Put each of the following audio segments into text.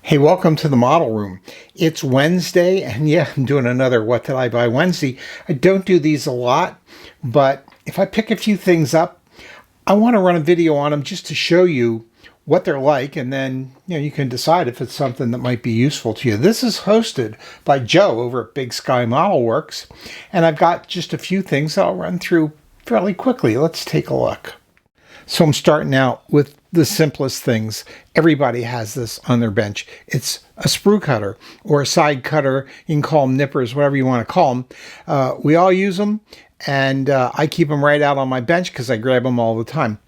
Hey, welcome to the model room. It's Wednesday, and yeah, I'm doing another What Did I Buy Wednesday. I don't do these a lot, but if I pick a few things up, I want to run a video on them just to show you what they're like, and then you can decide if it's something that might be useful to you. This is hosted by Joe over at Big Sky Model Works, and I've got just a few things that I'll run through fairly quickly. Let's take a look. So I'm starting out with the simplest things. Everybody has this on their bench. It's a sprue cutter or a side cutter. You can call them nippers, whatever you want to call them. We all use them, and I keep them right out on my bench because I grab them all the time.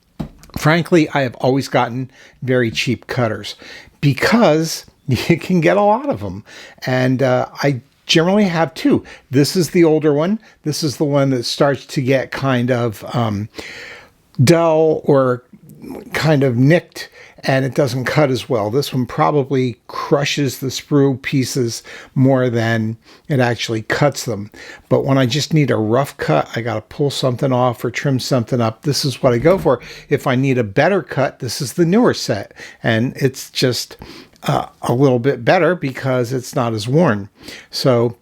Frankly, I have always gotten very cheap cutters because you can get a lot of them. And I generally have two. This is the older one. This is the one that starts to get kind of dull or kind of nicked, and it doesn't cut as well. This one probably crushes the sprue pieces more than it actually cuts them. But when I just need a rough cut, I got to pull something off or trim something up, this is what I go for. If I need a better cut, this is the newer set, and it's just a little bit better because it's not as worn. So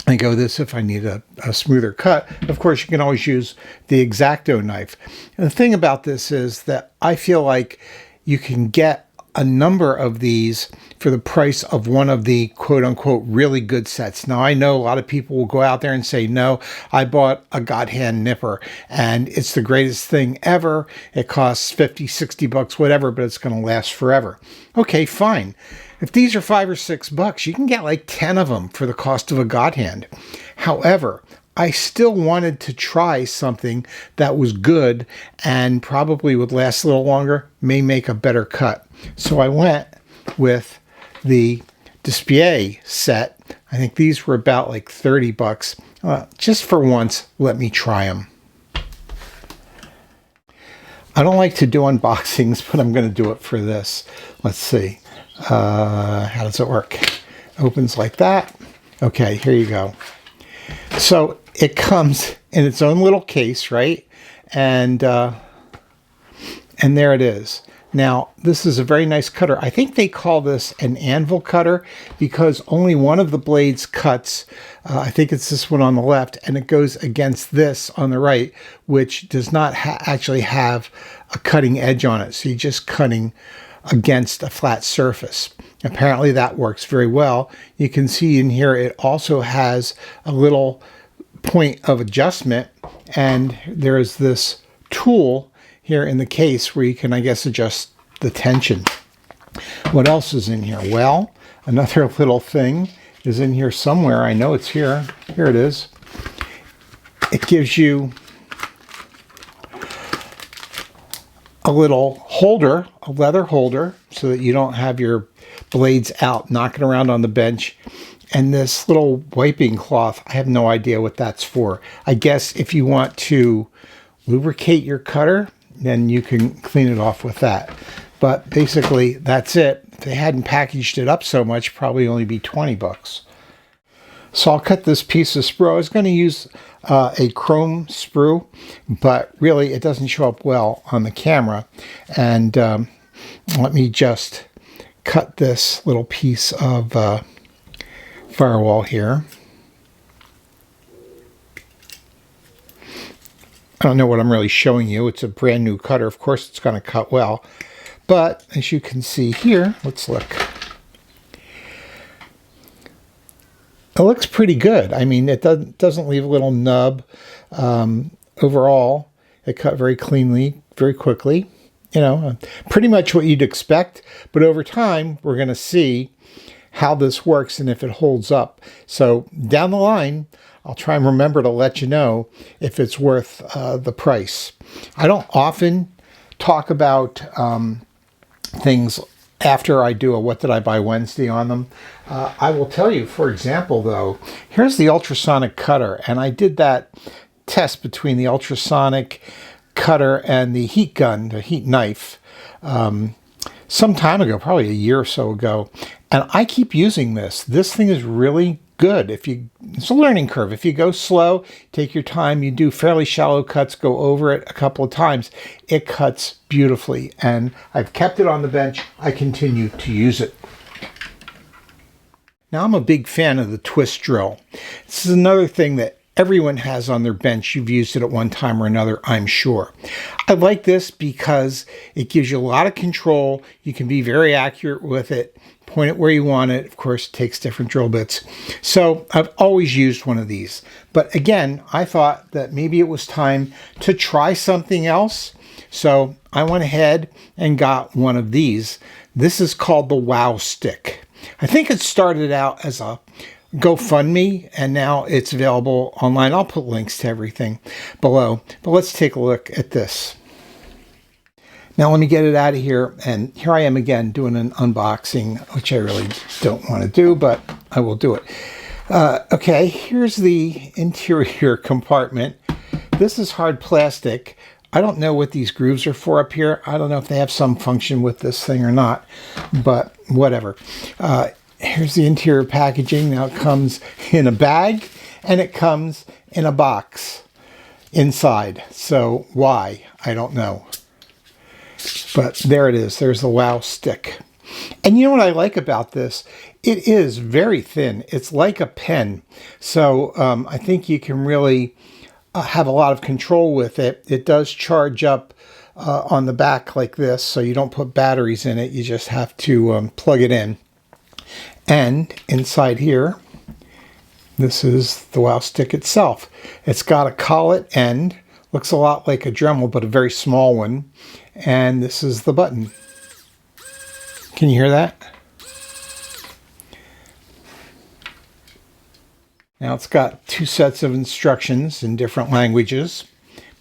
I go this if I need a smoother cut. Of course, you can always use the X-Acto knife. And the thing about this is that I feel like you can get a number of these for the price of one of the quote-unquote really good sets. Now, I know a lot of people will go out there and say, no, I bought a God-hand nipper, and it's the greatest thing ever. It costs 50, 60 bucks, whatever, but it's going to last forever. Okay, fine. If these are $5 or $6, you can get like 10 of them for the cost of a God hand. However, I still wanted to try something that was good and probably would last a little longer, may make a better cut. So I went with the Display set. I think these were about like 30 bucks. Just for once, let me try them. I don't like to do unboxings, but I'm going to do it for this. Let's see. How does it work? Opens like that. Okay, here you go. So it comes in its own little case, right? And there it is. Now, this is a very nice cutter. I think they call this an anvil cutter because only one of the blades cuts. I think it's this one on the left, and it goes against this on the right, which does not actually have a cutting edge on it. So you're just cutting against a flat surface. Apparently that works very well. You can see in here it also has a little point of adjustment, and there's this tool here in the case where you can, I guess, adjust the tension. What else is in here? Well, another little thing is in here somewhere. I know it's here. Here it is. It gives you a little holder, a leather holder, so that you don't have your blades out knocking around on the bench. And this little wiping cloth, I have no idea what that's for. I guess if you want to lubricate your cutter, then you can clean it off with that. But basically, that's it. If they hadn't packaged it up so much, probably only be 20 bucks. So I'll cut this piece of sprue. I was going to use a chrome sprue, but really it doesn't show up well on the camera. And let me just cut this little piece of firewall here. I don't know what I'm really showing you. It's a brand new cutter. Of course it's going to cut well. But as you can see here, let's look. It looks pretty good. I mean, it doesn't leave a little nub. Overall, it cut very cleanly, very quickly. Pretty much what you'd expect. But over time, we're going to see how this works and if it holds up. So down the line, I'll try and remember to let you know if it's worth the price. I don't often talk about things after I do a What Did I Buy Wednesday on them. I will tell you, for example, though, here's the ultrasonic cutter, and I did that test between the ultrasonic cutter and the heat gun, the heat knife, some time ago, probably a year or so ago, and I keep using this. This thing is really good. It's a learning curve. If you go slow, take your time, you do fairly shallow cuts, go over it a couple of times, it cuts beautifully. And I've kept it on the bench. I continue to use it. Now, I'm a big fan of the twist drill. This is another thing that everyone has on their bench. You've used it at one time or another, I'm sure. I like this because it gives you a lot of control. You can be very accurate with it, point it where you want it. Of course, it takes different drill bits. So I've always used one of these. But again, I thought that maybe it was time to try something else. So I went ahead and got one of these. This is called the Wow Stick. I think it started out as a GoFundMe, and now it's available online. I'll put links to everything below, but let's take a look at this. Now let me get it out of here, and here I am again doing an unboxing, which I really don't want to do, but I will do it. Okay, here's the interior compartment. This is hard plastic. I don't know what these grooves are for up here. I don't know if they have some function with this thing or not, but whatever. Here's the interior packaging. Now it comes in a bag and it comes in a box inside. So why? I don't know. But there it is. There's the Wow Stick. And you know what I like about this? It is very thin. It's like a pen. So I think you can really have a lot of control with it. It does charge up on the back like this. So you don't put batteries in it. You just have to plug it in. And inside here, this is the Wow Stick itself. It's got a collet end, looks a lot like a Dremel, but a very small one. And this is the button. Can you hear that? Now it's got 2 sets of instructions in different languages,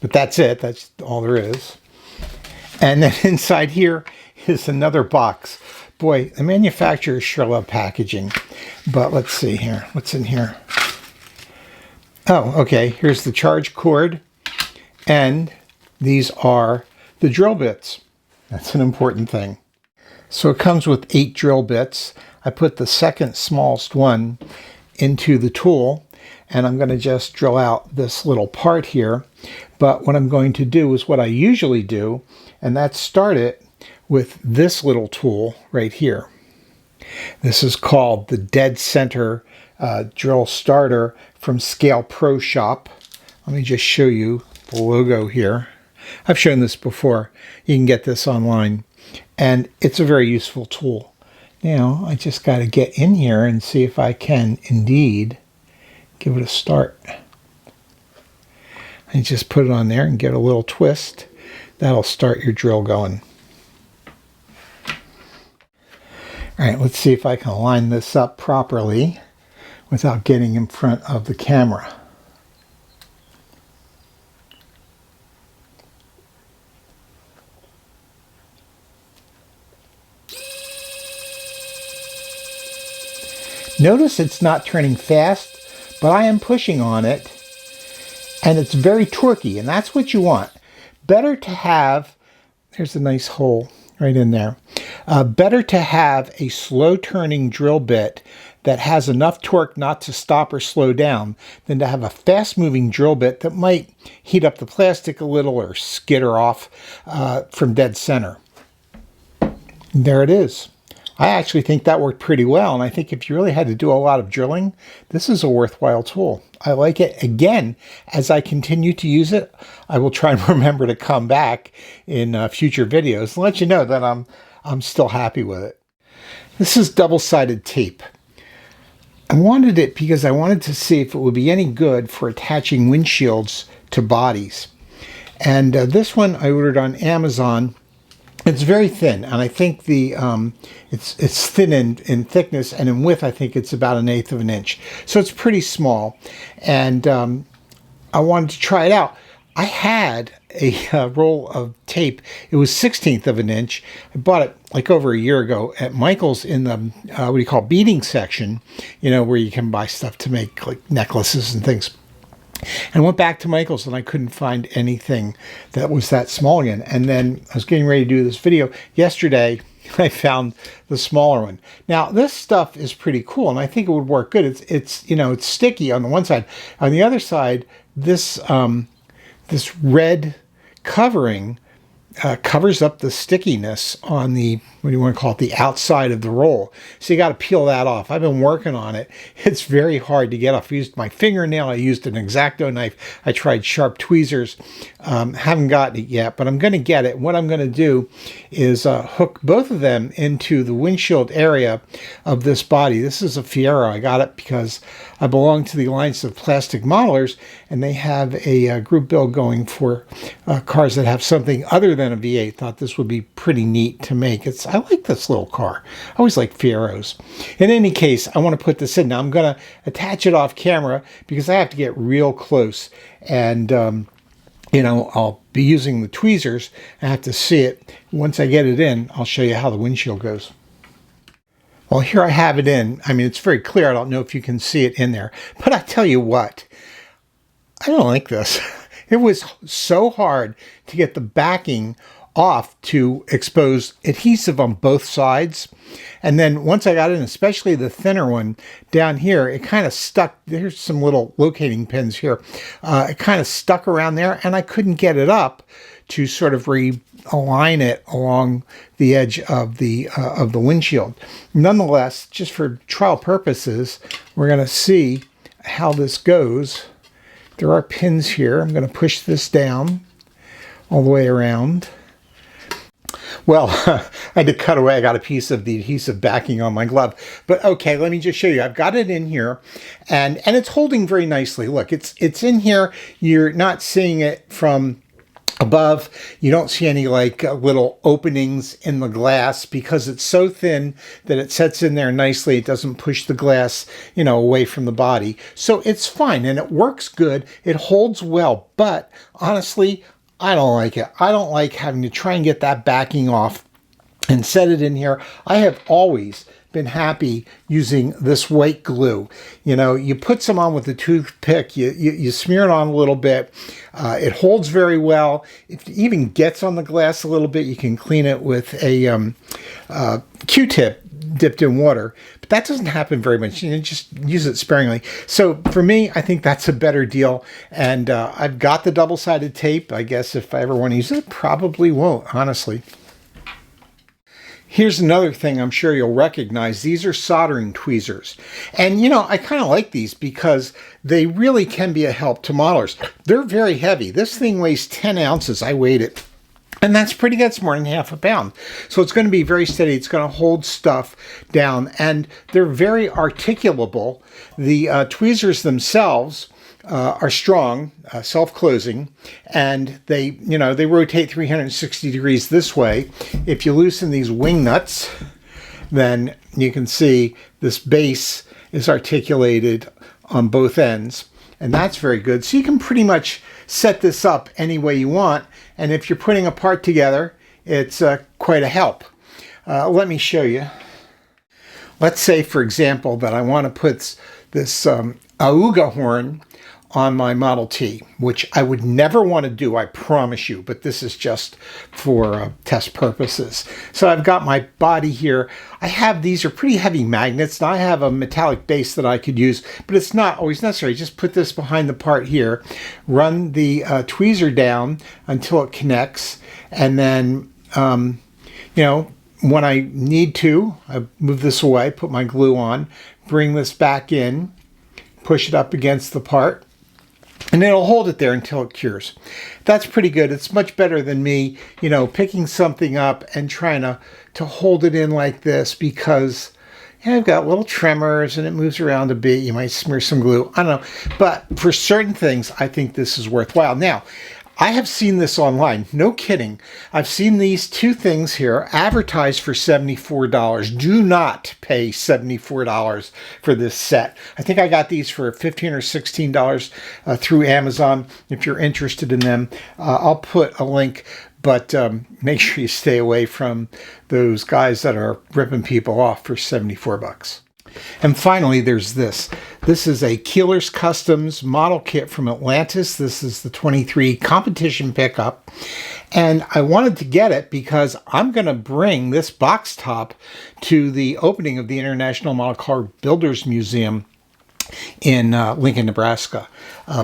but that's it. That's all there is. And then inside here is another box. Boy, the manufacturers sure love packaging. But let's see here. What's in here? Oh, okay. Here's the charge cord. And these are the drill bits. That's an important thing. So it comes with 8 drill bits. I put the second smallest one into the tool. And I'm going to just drill out this little part here. But what I'm going to do is what I usually do, and that's start it with this little tool right here. This is called the Dead Center Drill Starter from Scale Pro Shop. Let me just show you the logo here. I've shown this before. You can get this online. And it's a very useful tool. Now, I just got to get in here and see if I can indeed give it a start. And just put it on there and get a little twist. That'll start your drill going. All right, let's see if I can line this up properly without getting in front of the camera. Notice it's not turning fast, but I am pushing on it, and it's very torquey, and that's what you want. Better to have, there's a nice hole right in there. Better to have a slow turning drill bit that has enough torque not to stop or slow down than to have a fast moving drill bit that might heat up the plastic a little or skitter off from dead center. There it is. I actually think that worked pretty well, and I think if you really had to do a lot of drilling, this is a worthwhile tool. I like it. Again, as I continue to use it, I will try and remember to come back in future videos and let you know that I'm still happy with it. This is double-sided tape. I wanted it because I wanted to see if it would be any good for attaching windshields to bodies. And this one I ordered on Amazon. It's very thin, and I think the it's thin in thickness, and in width I think it's about 1/8 of an inch. So it's pretty small, and I wanted to try it out. I had a roll of tape. It was 1/16 of an inch. I bought it like over a year ago at Michael's in the what do you call beading section, you know, where you can buy stuff to make like necklaces and things. And I went back to Michael's and I couldn't find anything that was that small again. And then I was getting ready to do this video. Yesterday, I found the smaller one. Now, this stuff is pretty cool, and I think it would work good. It's you know, it's sticky on the one side. On the other side, this this red covering covers up the stickiness on the, what do you want to call it, the outside of the roll. So you got to peel that off. I've been working on it. It's very hard to get off. I used my fingernail. I used an X-Acto knife. I tried sharp tweezers. Haven't gotten it yet, but I'm going to get it. What I'm going to do is hook both of them into the windshield area of this body. This is a Fiero. I got it because I belong to the Alliance of Plastic Modelers, and they have a group build going for cars that have something other than a V8. Thought this would be pretty neat to make. I like this little car. I always like Fieros. In any case, I want to put this in. Now I'm going to attach it off camera because I have to get real close, and you know, I'll be using the tweezers. I have to see it. Once I get it in, I'll show you how the windshield goes. Well, here I have it in. I mean, it's very clear. I don't know if you can see it in there. But I tell you what, I don't like this. It was so hard to get the backing off to expose adhesive on both sides. And then once I got in, especially the thinner one down here, it kind of stuck. There's some little locating pins here. It kind of stuck around there, and I couldn't get it up to sort of realign it along the edge of the windshield. Nonetheless, just for trial purposes, we're going to see how this goes. There are pins here. I'm going to push this down all the way around. Well, I had to cut away. I got a piece of the adhesive backing on my glove. But okay, let me just show you. I've got it in here, and it's holding very nicely. Look, it's in here. You're not seeing it from above. You don't see any like little openings in the glass because it's so thin that it sets in there nicely. It doesn't push the glass, you know, away from the body. So it's fine, and it works good. It holds well, but honestly, I don't like it. I don't like having to try and get that backing off and set it in here. I have always been happy using this white glue. You know, you put some on with a toothpick, you smear it on a little bit. It holds very well. If it even gets on the glass a little bit, you can clean it with a Q-tip dipped in water. But that doesn't happen very much. You know, just use it sparingly. So for me, I think that's a better deal. And I've got the double-sided tape. I guess if I ever want to use it, probably won't, honestly. Here's another thing I'm sure you'll recognize. These are soldering tweezers. And, you know, I kind of like these because they really can be a help to modelers. They're very heavy. This thing weighs 10 ounces. I weighed it. And that's pretty good. It's more than half a pound. So it's going to be very steady. It's going to hold stuff down. And they're very articulable. The tweezers themselves are strong, self-closing, and they rotate 360 degrees this way. If you loosen these wing nuts, then you can see this base is articulated on both ends, and that's very good. So you can pretty much set this up any way you want, and if you're putting a part together, it's quite a help. Let me show you. Let's say, for example, that I want to put this auga horn on my Model T, which I would never want to do, I promise you, but this is just for test purposes. So I've got my body here. I have, these are pretty heavy magnets, and I have a metallic base that I could use, but it's not always necessary. Just put this behind the part here, run the tweezer down until it connects, and then, you know, when I need to, I move this away, put my glue on, bring this back in, push it up against the part, and it'll hold it there until it cures. That's pretty good. It's much better than me, you know, picking something up and trying to hold it in like this because, you know, I've got little tremors and it moves around a bit. You might smear some glue. I don't know. But for certain things, I think this is worthwhile. Now, I have seen this online. No kidding. I've seen these two things here advertised for $74. Do not pay $74 for this set. I think I got these for $15 or $16 through Amazon. If you're interested in them, I'll put a link, but make sure you stay away from those guys that are ripping people off for 74 bucks. And finally, there's this. This is a Keeler's Customs model kit from Atlantis. This is the 23 competition pickup. And I wanted to get it because I'm going to bring this box top to the opening of the International Model Car Builders Museum in Lincoln, Nebraska.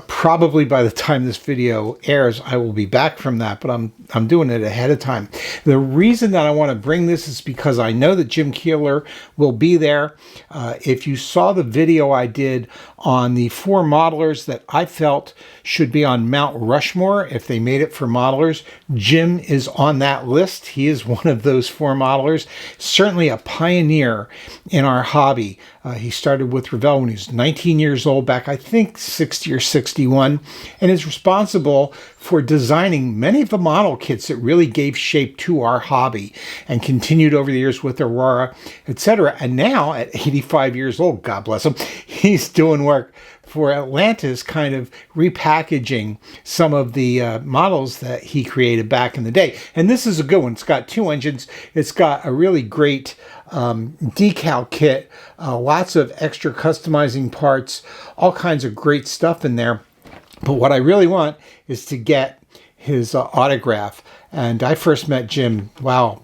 Probably by the time this video airs, I will be back from that, but I'm doing it ahead of time. The reason that I want to bring this is because I know that Jim Keeler will be there. If you saw the video I did on the 4 modelers that I felt should be on Mount Rushmore if they made it for modelers, Jim is on that list. He is one of those 4 modelers, certainly a pioneer in our hobby. He started with Revell when he was 19 years old, back I think 60 or 61, and is responsible for designing many of the model kits that really gave shape to our hobby and continued over the years with Aurora, etc. And now at 85 years old, God bless him, he's doing work for Atlantis, kind of repackaging some of the models that he created back in the day. And this is a good one. It's got 2 engines. It's got a really great decal kit, lots of extra customizing parts, all kinds of great stuff in there. But what I really want is to get his autograph. And I first met Jim, wow,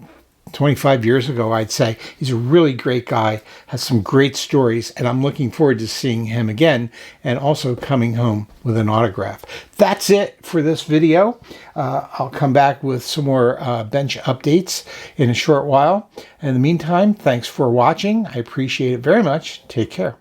25 years ago, I'd say. He's a really great guy, has some great stories, and I'm looking forward to seeing him again and also coming home with an autograph. That's it for this video. I'll come back with some more bench updates in a short while. In the meantime, thanks for watching. I appreciate it very much. Take care.